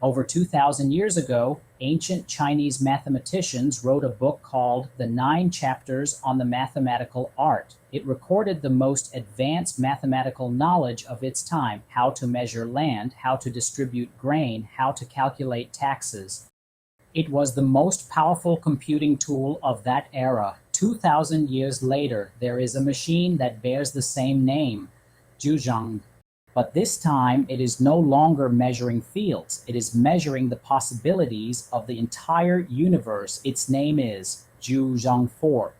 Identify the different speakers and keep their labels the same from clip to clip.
Speaker 1: Over 2,000 years ago, ancient Chinese mathematicians wrote a book called The Nine Chapters on the Mathematical Art. It recorded the most advanced mathematical knowledge of its time: how to measure land, how to distribute grain, how to calculate taxes. It was the most powerful computing tool of that era. 2,000 years later, there is a machine that bears the same name, Jiuzhang. But this time, it is no longer measuring fields. It is measuring the possibilities of the entire universe. Its name is Jiuzhang 4.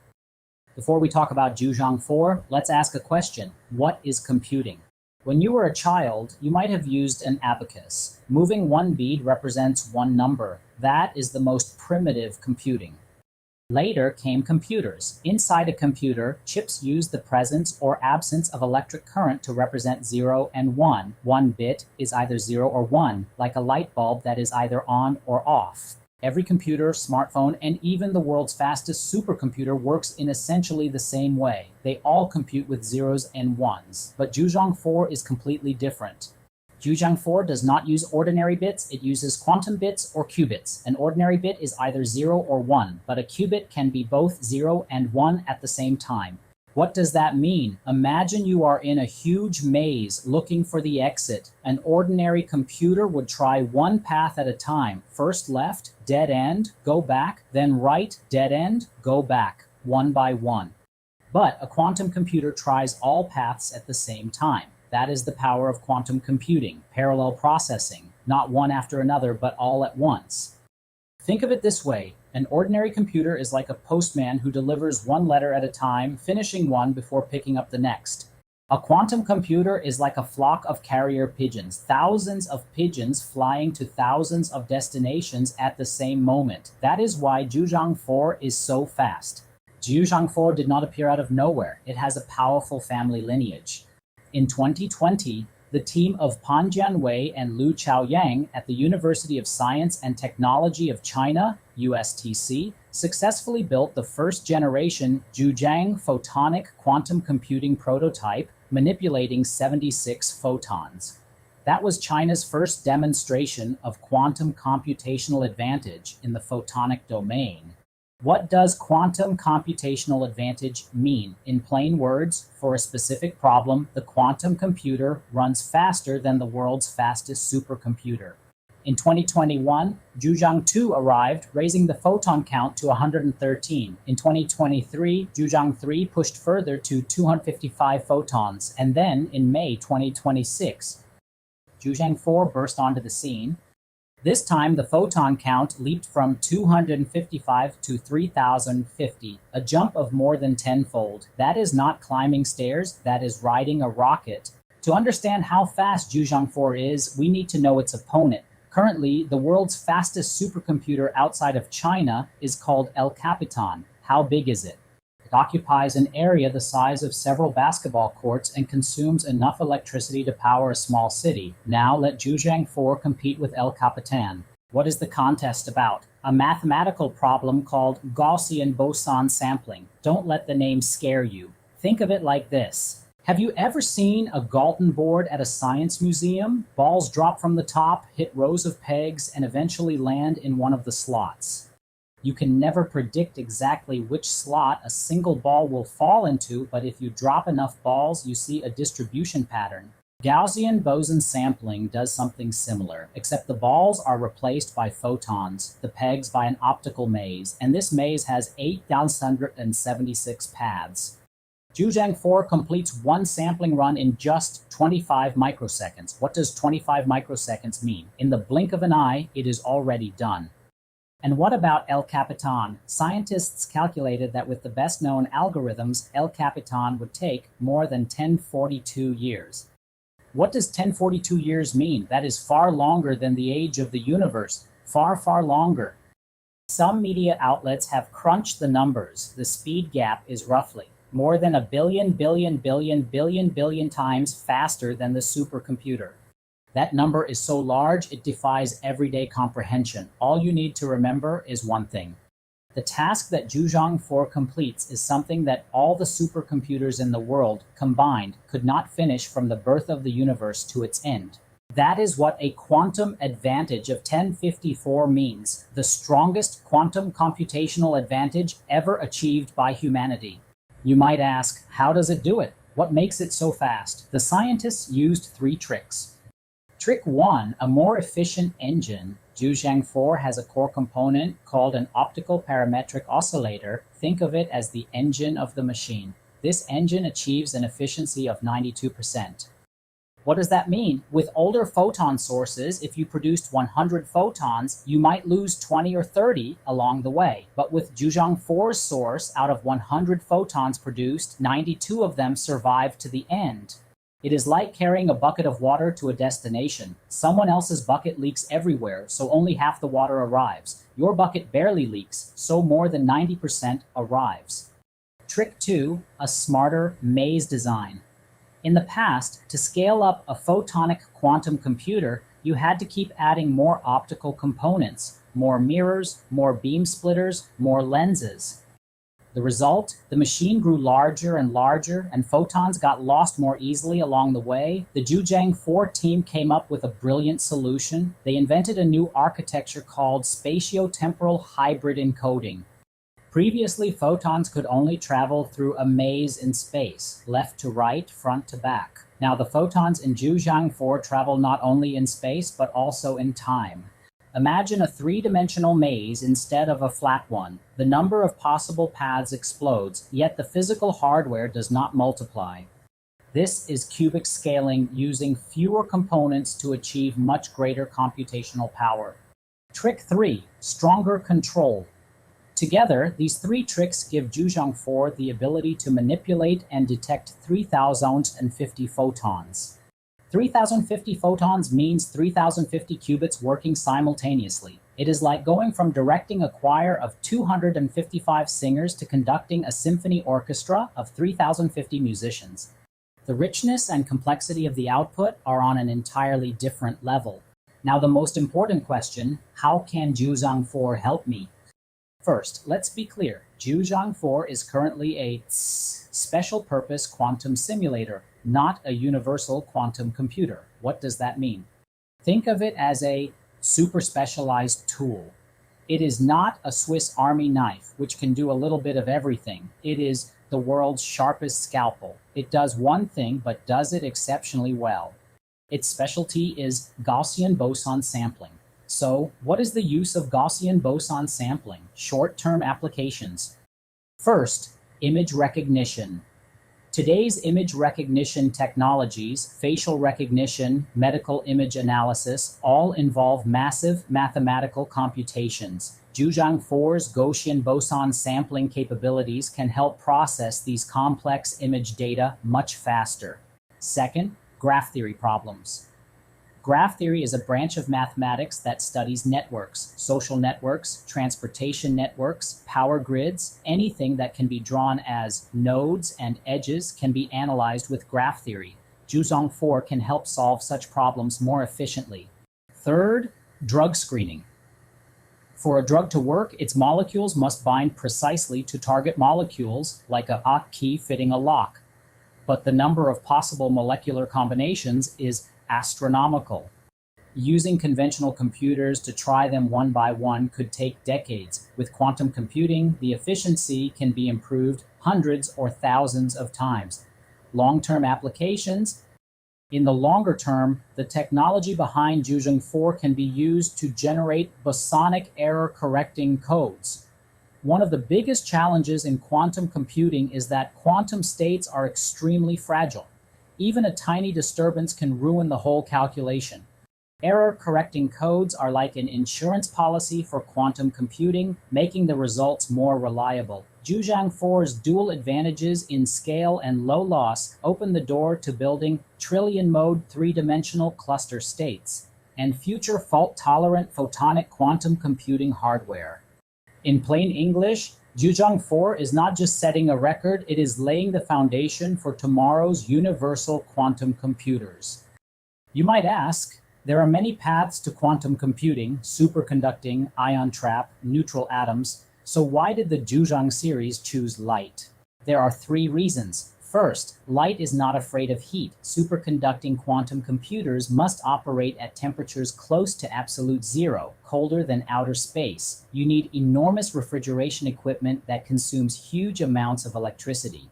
Speaker 1: Before we talk about Jiuzhang 4, let's ask a question. What is computing? When you were a child, you might have used an abacus. Moving one bead represents one number. That is the most primitive computing. Later came computers. Inside a computer, chips use the presence or absence of electric current to represent 0 and 1. One bit is either 0 or 1, like a light bulb that is either on or off. Every computer, smartphone, and even the world's fastest supercomputer works in essentially the same way. They all compute with zeros and ones. But Jiuzhang 4 is completely different. Jiuzhang 4 does not use ordinary bits, it uses quantum bits or qubits. An ordinary bit is either 0 or 1, but a qubit can be both 0 and 1 at the same time. What does that mean? Imagine you are in a huge maze looking for the exit. An ordinary computer would try one path at a time. First left, dead end, go back, then right, dead end, go back, one by one. But a quantum computer tries all paths at the same time. That is the power of quantum computing, parallel processing, not one after another, but all at once. Think of it this way. An ordinary computer is like a postman who delivers one letter at a time, finishing one before picking up the next. A quantum computer is like a flock of carrier pigeons, thousands of pigeons flying to thousands of destinations at the same moment. That is why Jiuzhang 4 is so fast. Jiuzhang 4 did not appear out of nowhere. It has a powerful family lineage. In 2020, the team of Pan Jianwei and Lu Chaoyang at the University of Science and Technology of China, USTC, successfully built the first-generation Jiuzhang photonic quantum computing prototype, manipulating 76 photons. That was China's first demonstration of quantum computational advantage in the photonic domain. What does quantum computational advantage mean? In plain words, for a specific problem, the quantum computer runs faster than the world's fastest supercomputer. In 2021, Jiuzhang 2 arrived, raising the photon count to 113. In 2023, Jiuzhang 3 pushed further to 255 photons, and then in May 2026, Jiuzhang 4 burst onto the scene. This time, the photon count leaped from 255 to 3,050, a jump of more than tenfold. That is not climbing stairs, that is riding a rocket. To understand how fast Jiuzhang 4 is, we need to know its opponent. Currently, the world's fastest supercomputer outside of China is called Capitan. How big is it? It occupies an area the size of several basketball courts and consumes enough electricity to power a small city. Now let Jiuzhang 4 compete with Capitan. What is the contest about? A mathematical problem called Gaussian Boson Sampling. Don't let the name scare you. Think of it like this. Have you ever seen a Galton board at a science museum? Balls drop from the top, hit rows of pegs, and eventually land in one of the slots. You can never predict exactly which slot a single ball will fall into, but if you drop enough balls, you see a distribution pattern. Gaussian Boson Sampling does something similar, except the balls are replaced by photons, the pegs by an optical maze, and this maze has 8,176 paths. Jiuzhang 4 completes one sampling run in just 25 microseconds. What does 25 microseconds mean? In the blink of an eye, it is already done. And what about Capitan? Scientists calculated that with the best-known algorithms, Capitan would take more than 1042 years. What does 1042 years mean? That is far longer than the age of the universe. Far, far longer. Some media outlets have crunched the numbers. The speed gap is roughly more than a billion times faster than the supercomputer. That number is so large, it defies everyday comprehension. All you need to remember is one thing. The task that Jiuzhang 4 completes is something that all the supercomputers in the world combined could not finish from the birth of the universe to its end. That is what a quantum advantage of 1054 means, the strongest quantum computational advantage ever achieved by humanity. You might ask, how does it do it? What makes it so fast? The scientists used 3 tricks. Trick 1, a more efficient engine. Jiuzhang 4 has a core component called an optical parametric oscillator. Think of it as the engine of the machine. This engine achieves an efficiency of 92%. What does that mean? With older photon sources, if you produced 100 photons, you might lose 20 or 30 along the way. But with Jiuzhang 4's source, out of 100 photons produced, 92 of them survive to the end. It is like carrying a bucket of water to a destination. Someone else's bucket leaks everywhere, so only half the water arrives. Your bucket barely leaks, so more than 90% arrives. Trick 2, a smarter maze design. In the past, to scale up a photonic quantum computer, you had to keep adding more optical components, more mirrors, more beam splitters, more lenses. The result? The machine grew larger and larger, and photons got lost more easily along the way. The Jiuzhang 4 team came up with a brilliant solution. They invented a new architecture called spatiotemporal hybrid encoding. Previously, photons could only travel through a maze in space, left to right, front to back. Now the photons in Jiuzhang 4 travel not only in space, but also in time. Imagine a 3-dimensional maze instead of a flat one. The number of possible paths explodes, yet the physical hardware does not multiply. This is cubic scaling using fewer components to achieve much greater computational power. Trick 3, stronger control. Together, these 3 tricks give Jiuzhang 4 the ability to manipulate and detect 3050 photons. 3050 photons means 3050 qubits working simultaneously. It is like going from directing a choir of 255 singers to conducting a symphony orchestra of 3050 musicians. The richness and complexity of the output are on an entirely different level. Now the most important question, how can Jiuzhang 4 help me? First, let's be clear. Jiuzhang 4 is currently a special-purpose quantum simulator, not a universal quantum computer. What does that mean? Think of it as a super-specialized tool. It is not a Swiss Army knife, which can do a little bit of everything. It is the world's sharpest scalpel. It does one thing, but does it exceptionally well. Its specialty is Gaussian Boson Sampling. So, what is the use of Gaussian Boson Sampling? Short-term applications. First, image recognition. Today's image recognition technologies, facial recognition, medical image analysis, all involve massive mathematical computations. Jiuzhang 4's Gaussian Boson sampling capabilities can help process these complex image data much faster. Second, graph theory problems. Graph theory is a branch of mathematics that studies networks, social networks, transportation networks, power grids. Anything that can be drawn as nodes and edges can be analyzed with graph theory. Jiuzhang 4 can help solve such problems more efficiently. Third, drug screening. For a drug to work, its molecules must bind precisely to target molecules, like a key fitting a lock. But the number of possible molecular combinations is astronomical. Using conventional computers to try them one by one could take decades. With quantum computing, the efficiency can be improved hundreds or thousands of times. Long-term applications. In the longer term, the technology behind Jiuzhang 4 can be used to generate bosonic error-correcting codes. One of the biggest challenges in quantum computing is that quantum states are extremely fragile. Even a tiny disturbance can ruin the whole calculation. Error-correcting codes are like an insurance policy for quantum computing, making the results more reliable. Jiuzhang 4's dual advantages in scale and low loss open the door to building trillion-mode 3-dimensional cluster states and future fault-tolerant photonic quantum computing hardware. In plain English, Jiuzhang 4 is not just setting a record, it is laying the foundation for tomorrow's universal quantum computers. You might ask, there are many paths to quantum computing, superconducting, ion trap, neutral atoms, so why did the Jiuzhang series choose light? There are 3 reasons. First, light is not afraid of heat. Superconducting quantum computers must operate at temperatures close to absolute zero, colder than outer space. You need enormous refrigeration equipment that consumes huge amounts of electricity.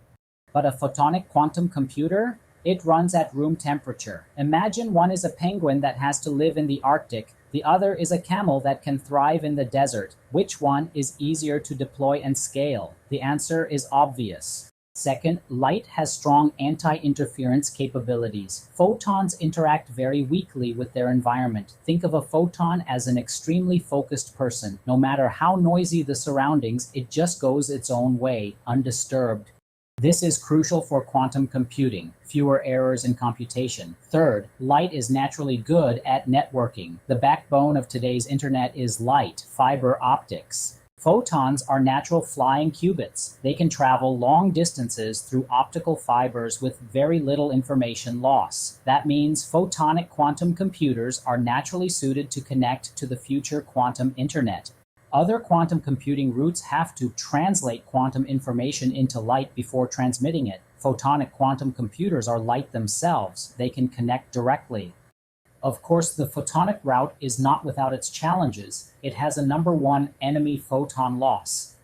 Speaker 1: But a photonic quantum computer? It runs at room temperature. Imagine one is a penguin that has to live in the Arctic. The other is a camel that can thrive in the desert. Which one is easier to deploy and scale? The answer is obvious. Second, light has strong anti-interference capabilities. Photons interact very weakly with their environment. Think of a photon as an extremely focused person. No matter how noisy the surroundings, it just goes its own way, undisturbed. This is crucial for quantum computing, fewer errors in computation. Third, light is naturally good at networking. The backbone of today's internet is light, fiber optics. Photons are natural flying qubits. They can travel long distances through optical fibers with very little information loss. That means photonic quantum computers are naturally suited to connect to the future quantum internet. Other quantum computing routes have to translate quantum information into light before transmitting it. Photonic quantum computers are light themselves. They can connect directly. Of course, the photonic route is not without its challenges. It has a number one enemy: photon loss.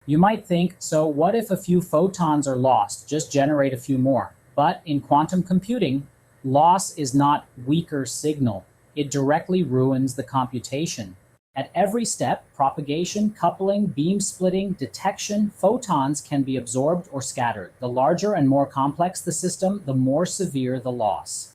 Speaker 1: You might think, so what if a few photons are lost? Just generate a few more. But in quantum computing, loss is not weaker signal. It directly ruins the computation. At every step, propagation, coupling, beam splitting, detection, photons can be absorbed or scattered. The larger and more complex the system, the more severe the loss.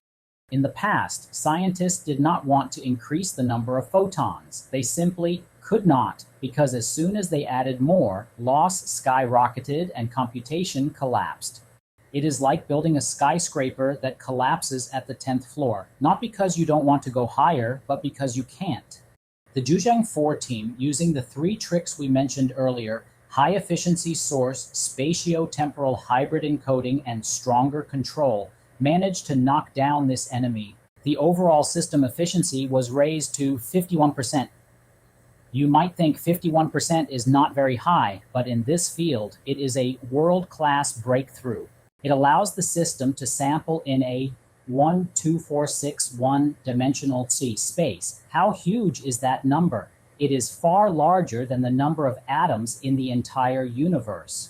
Speaker 1: In the past, scientists did not want to increase the number of photons. They simply could not, because as soon as they added more, loss skyrocketed and computation collapsed. It is like building a skyscraper that collapses at the 10th floor, not because you don't want to go higher, but because you can't. The Jiuzhang 4 team, using the three tricks we mentioned earlier, high-efficiency source, spatio-temporal hybrid encoding, and stronger control, managed to knock down this enemy. The overall system efficiency was raised to 51%. You might think 51% is not very high, but in this field, it is a world-class breakthrough. It allows the system to sample in a 12461 dimensional space. How huge is that number? It is far larger than the number of atoms in the entire universe.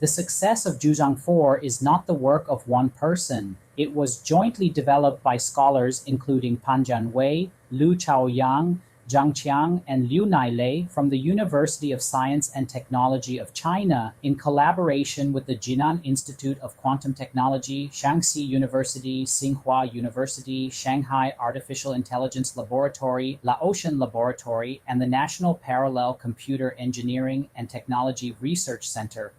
Speaker 1: The success of Jiuzhang 4 is not the work of one person. It was jointly developed by scholars including Pan Jianwei, Lu Chaoyang, Zhang Qiang, and Liu Nailei from the University of Science and Technology of China in collaboration with the Jinan Institute of Quantum Technology, Shaanxi University, Tsinghua University, Shanghai Artificial Intelligence Laboratory, Laotian Laboratory, and the National Parallel Computer Engineering and Technology Research Center.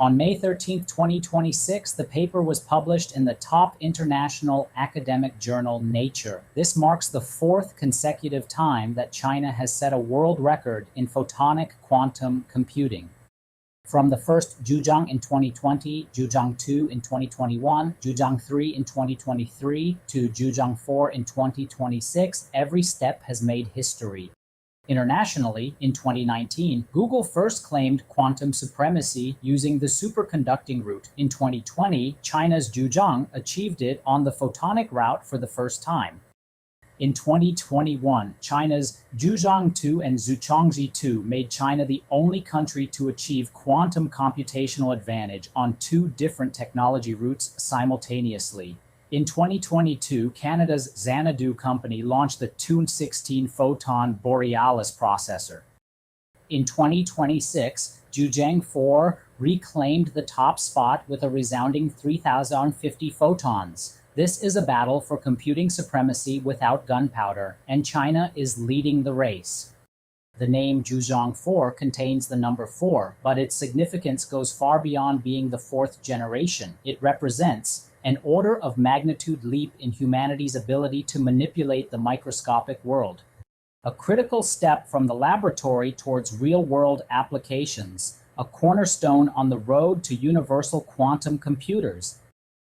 Speaker 1: On May 13, 2026, the paper was published in the top international academic journal Nature. This marks the fourth consecutive time that China has set a world record in photonic quantum computing. From the first Jiuzhang in 2020, Jiuzhang 2 in 2021, Jiuzhang 3 in 2023, to Jiuzhang 4 in 2026, every step has made history. Internationally, in 2019, Google first claimed quantum supremacy using the superconducting route. In 2020, China's Jiuzhang achieved it on the photonic route for the first time. In 2021, China's Jiuzhang 2 and Zhuchangzi 2 made China the only country to achieve quantum computational advantage on two different technology routes simultaneously. In 2022, Canada's Xanadu company launched the Tune-16 photon Borealis processor. In 2026, Jiuzhang 4 reclaimed the top spot with a resounding 3,050 photons. This is a battle for computing supremacy without gunpowder, and China is leading the race. The name Jiuzhang 4 contains the number 4, but its significance goes far beyond being the fourth generation. It represents an order of magnitude leap in humanity's ability to manipulate the microscopic world. A critical step from the laboratory towards real-world applications, a cornerstone on the road to universal quantum computers.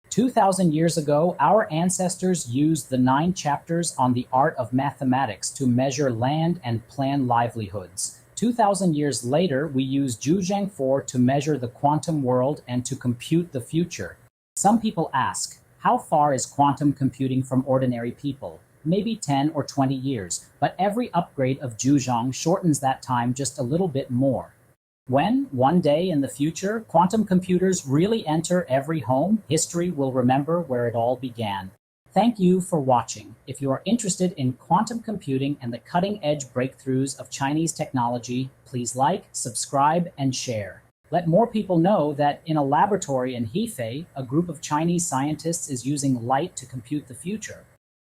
Speaker 1: 2,000 years ago, our ancestors used the 9 chapters on the art of mathematics to measure land and plan livelihoods. 2,000 years later, we use Jiuzhang 4 to measure the quantum world and to compute the future. Some people ask, how far is quantum computing from ordinary people? Maybe 10 or 20 years, but every upgrade of Jiuzhang shortens that time just a little bit more. When, one day in the future, quantum computers really enter every home, history will remember where it all began. Thank you for watching. If you are interested in quantum computing and the cutting-edge breakthroughs of Chinese technology, please like, subscribe, and share. Let more people know that in a laboratory in Hefei, a group of Chinese scientists is using light to compute the future.